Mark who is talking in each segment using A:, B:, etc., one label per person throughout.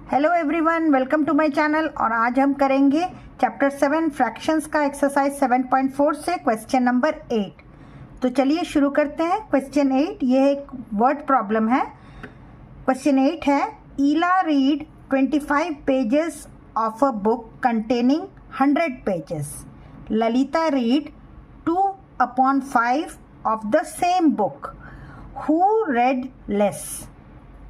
A: Hello everyone, welcome to my channel. और आज हम करेंगे चैप्टर 7 फ्रैक्शंस का एक्सरसाइज 7.4 से क्वेश्चन नंबर 8। तो चलिए शुरू करते हैं। क्वेश्चन 8 ये एक वर्ड प्रॉब्लम है। क्वेश्चन 8 है, Ila read 25 pages of a book containing 100 pages. Lalita read 2/5 of the same book. Who read less?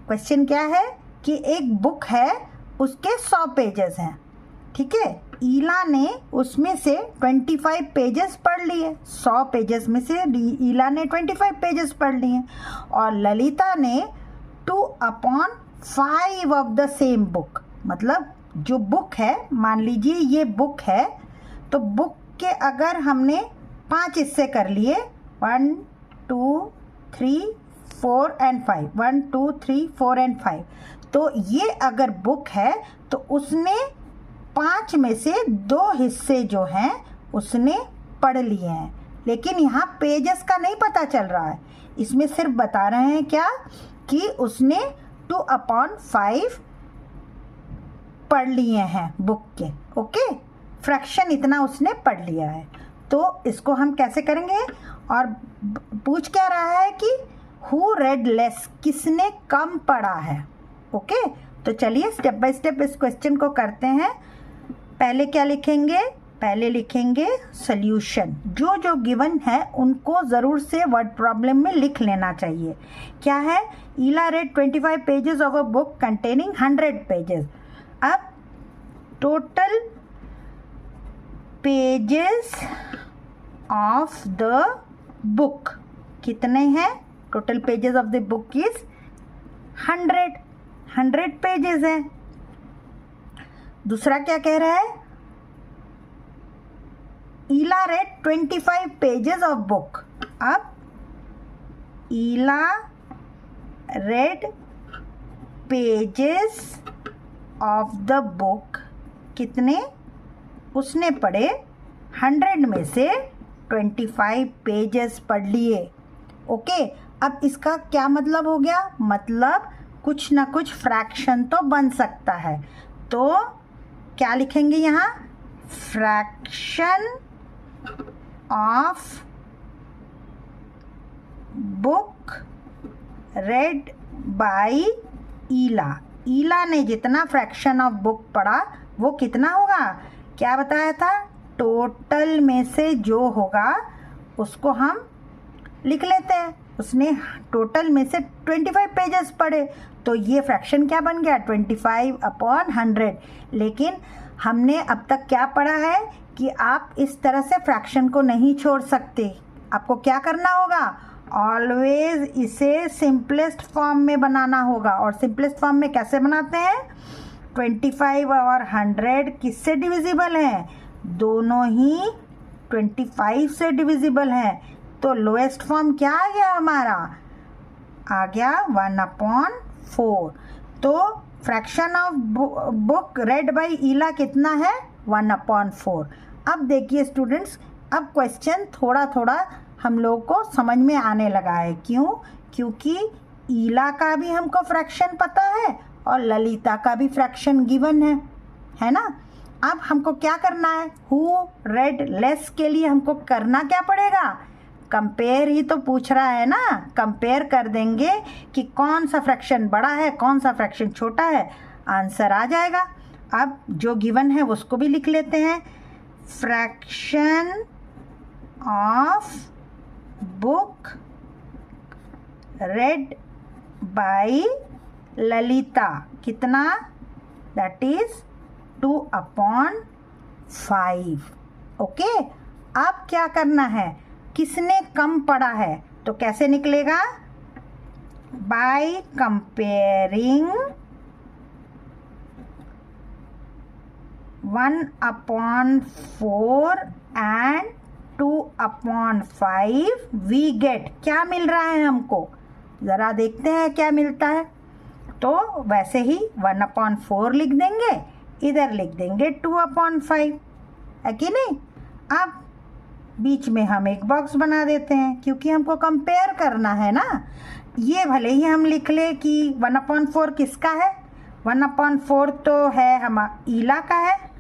A: Question क्या है कि एक बुक है, उसके 100 पेजेस हैं, ठीक है। ईला ने उसमें से 25 पेजेस पढ़ लिए। 100 पेजेस में से ईला ने 25 पेजेस पढ़ लिए और ललिता ने 2/5 ऑफ द सेम बुक। मतलब जो बुक है, मान लीजिए ये बुक है, तो बुक के अगर हमने 5 हिस्से कर लिए, 1 2 3 4 एंड 5, 1 2 3 4 एंड 5, तो ये अगर बुक है तो उसने 5 में से 2 हिस्से जो हैं उसने पढ़ लिए हैं। लेकिन यहाँ पेजेस का नहीं पता चल रहा है, इसमें सिर्फ बता रहे हैं क्या कि उसने 2/5 पढ़ लिए हैं बुक के। ओके, फ्रैक्शन इतना उसने पढ़ लिया है। तो इसको हम कैसे करेंगे? और पूछ क्या रहा है कि हु रेड लेस, किसने कम पढ़ा है। ओके, तो चलिए स्टेप बाय स्टेप इस क्वेश्चन को करते हैं। पहले क्या लिखेंगे? पहले लिखेंगे सॉल्यूशन। जो जो गिवन है उनको ज़रूर से वर्ड प्रॉब्लम में लिख लेना चाहिए। क्या है? Ila read 25 pages of a book containing 100 pages. अब total pages of the book कितने हैं? Total pages of the book is 100 pages है। दूसरा क्या कह रहा है? Ila read 25 pages of book. अब Ila read pages of the book कितने? उसने पढ़े 100 में से 25 पेजेस पढ़ लिए। ओके, अब इसका क्या मतलब हो गया? मतलब कुछ ना कुछ फ्रैक्शन तो बन सकता है। तो क्या लिखेंगे यहाँ? Fraction of book read by Ila. Ila ने जितना फ्रैक्शन ऑफ बुक पढ़ा वो कितना होगा? क्या बताया था? टोटल में से जो होगा उसको हम लिख लेते हैं। उसने टोटल में से 25 पेजेस पढ़े, तो ये फ्रैक्शन क्या बन गया? 25/100। लेकिन हमने अब तक क्या पढ़ा है कि आप इस तरह से फ्रैक्शन को नहीं छोड़ सकते। आपको क्या करना होगा? ऑलवेज इसे सिंपलेस्ट फॉर्म में बनाना होगा। और सिंपलेस्ट फॉर्म में कैसे बनाते हैं? 25 और 100 किससे डिविजिबल हैं? दोनों ही 25 से डिविजिबल हैं। तो लोएस्ट फॉर्म क्या आ गया हमारा? आ गया 1/4। तो fraction of book read by Ila कितना है? 1/4। अब देखिए स्टूडेंट्स, अब क्वेश्चन थोड़ा थोड़ा हम लोग को समझ में आने लगा है। क्यों? क्योंकि ईला का भी हमको फ्रैक्शन पता है और ललिता का भी फ्रैक्शन गिवन है ना। अब हमको क्या करना है? हु रेड लेस के लिए हमको करना क्या पड़ेगा? कंपेयर ही तो पूछ रहा है ना। कंपेयर कर देंगे कि कौन सा फ्रैक्शन बड़ा है, कौन सा फ्रैक्शन छोटा है, आंसर आ जाएगा। अब जो गिवन है उसको भी लिख लेते हैं। Fraction of book read by Lalita कितना? That is 2/5। ओके, अब क्या करना है? किसने कम पढ़ा है? तो कैसे निकलेगा? By comparing 1/4 and 2/5 we get. क्या मिल रहा है हमको? ज़रा देखते हैं क्या मिलता है। तो वैसे ही 1/4 लिख देंगे, इधर लिख देंगे 2/5, है कि नहीं। अब बीच में हम एक बॉक्स बना देते हैं क्योंकि हमको कंपेयर करना है ना। ये भले ही हम लिख ले कि 1/4 किसका है? 1/4 तो है ईला का है,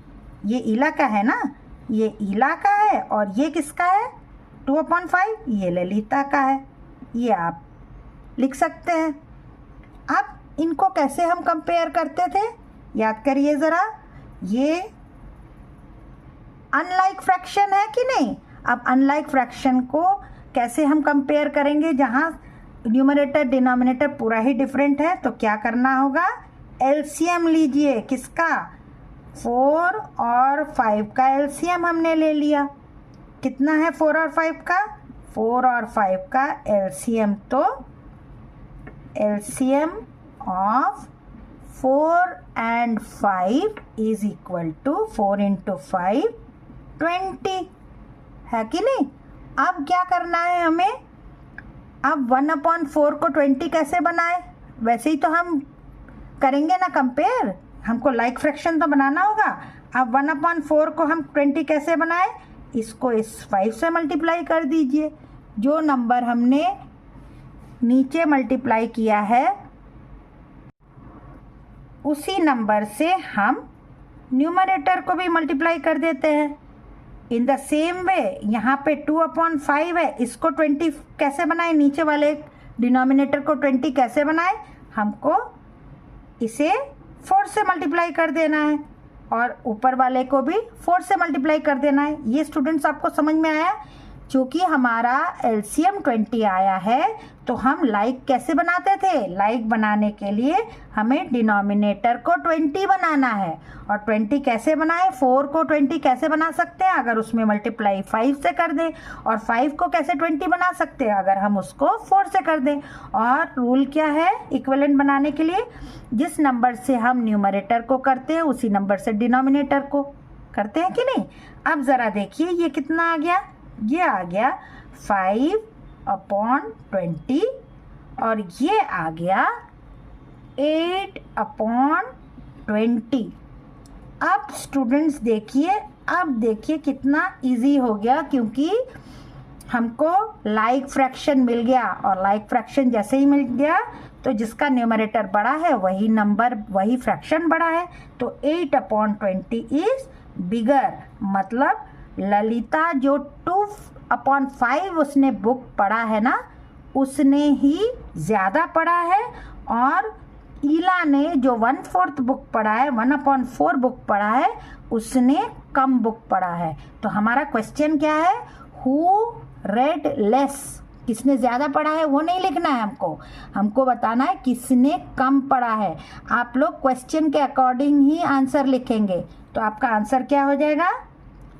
A: ये ईला का है ना, ये ईला का है, और ये किसका है 2/5, ये ललिता का है। ये आप लिख सकते हैं। अब इनको कैसे हम कंपेयर करते थे, याद करिए ज़रा। ये अनलाइक फ्रैक्शन है कि नहीं। अब अनलाइक फ्रैक्शन को कैसे हम कंपेयर करेंगे, जहाँ न्यूमरेटर डिनोमिनेटर पूरा ही डिफरेंट है। तो क्या करना होगा, एलसीएम लीजिए। किसका, 4 और 5 का एलसीएम हमने ले लिया। कितना है 4 और 5 का, 4 और 5 का एलसीएम, तो LCM of 4 and 5 is equal to 4 into 5 20 है कि नहीं। अब क्या करना है हमें, अब 1/4 को 20 कैसे बनाए, वैसे ही तो हम करेंगे ना कंपेयर, हमको लाइक फ्रैक्शन तो बनाना होगा। अब 1/4 को हम 20 कैसे बनाए, इसको इस 5 से मल्टीप्लाई कर दीजिए। जो नंबर हमने नीचे मल्टीप्लाई किया है उसी नंबर से हम न्यूमरेटर को भी मल्टीप्लाई कर देते हैं। इन द सेम वे यहाँ पे 2/5 है, इसको 20 कैसे बनाए, नीचे वाले डिनोमिनेटर को 20 कैसे बनाए, हमको इसे 4 से मल्टीप्लाई कर देना है और ऊपर वाले को भी 4 से मल्टीप्लाई कर देना है। ये स्टूडेंट्स आपको समझ में आया। चूँकि हमारा एलसीएम 20 आया है तो हम लाइक कैसे बनाते थे, लाइक बनाने के लिए हमें डिनोमिनेटर को 20 बनाना है। और 20 कैसे बनाए, 4 को 20 कैसे बना सकते हैं, अगर उसमें मल्टीप्लाई 5 से कर दें, और 5 को कैसे 20 बना सकते हैं, अगर हम उसको 4 से कर दें। और रूल क्या है इक्विवेलेंट बनाने के लिए, जिस नंबर से हम न्यूमरेटर को करते हैं उसी नंबर से डिनोमिनेटर को करते हैं कि नहीं। अब ज़रा देखिए ये कितना आ गया, ये आ गया 5/20 और ये आ गया 8/20। अब स्टूडेंट्स देखिए, अब देखिए कितना इजी हो गया, क्योंकि हमको लाइक फ्रैक्शन मिल गया, और लाइक फ्रैक्शन जैसे ही मिल गया तो जिसका न्यूमरेटर बड़ा है वही नंबर वही फ्रैक्शन बड़ा है। तो 8/20 इज बिगर, मतलब ललिता जो 2/5 उसने बुक पढ़ा है ना, उसने ही ज़्यादा पढ़ा है, और ईला ने जो 1/4 बुक पढ़ा है, 1/4 बुक पढ़ा है, उसने कम बुक पढ़ा है। तो हमारा क्वेश्चन क्या है, हु रेड लेस, किसने ज़्यादा पढ़ा है वो नहीं लिखना है हमको बताना है किसने कम पढ़ा है। आप लोग क्वेश्चन के अकॉर्डिंग ही आंसर लिखेंगे। तो आपका आंसर क्या हो जाएगा,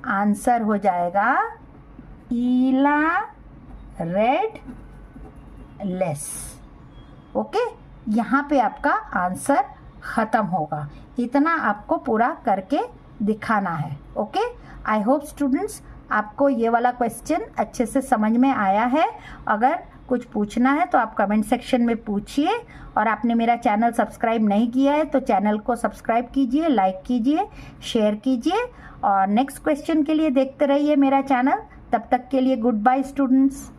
A: आंसर हो जाएगा ईला रेड लेस। ओके, यहाँ पे आपका आंसर ख़त्म होगा। इतना आपको पूरा करके दिखाना है। ओके, आई होप स्टूडेंट्स आपको ये वाला क्वेश्चन अच्छे से समझ में आया है। अगर कुछ पूछना है तो आप कमेंट सेक्शन में पूछिए, और आपने मेरा चैनल सब्सक्राइब नहीं किया है तो चैनल को सब्सक्राइब कीजिए, लाइक कीजिए, शेयर कीजिए, और नेक्स्ट क्वेश्चन के लिए देखते रहिए मेरा चैनल। तब तक के लिए गुड बाय स्टूडेंट्स।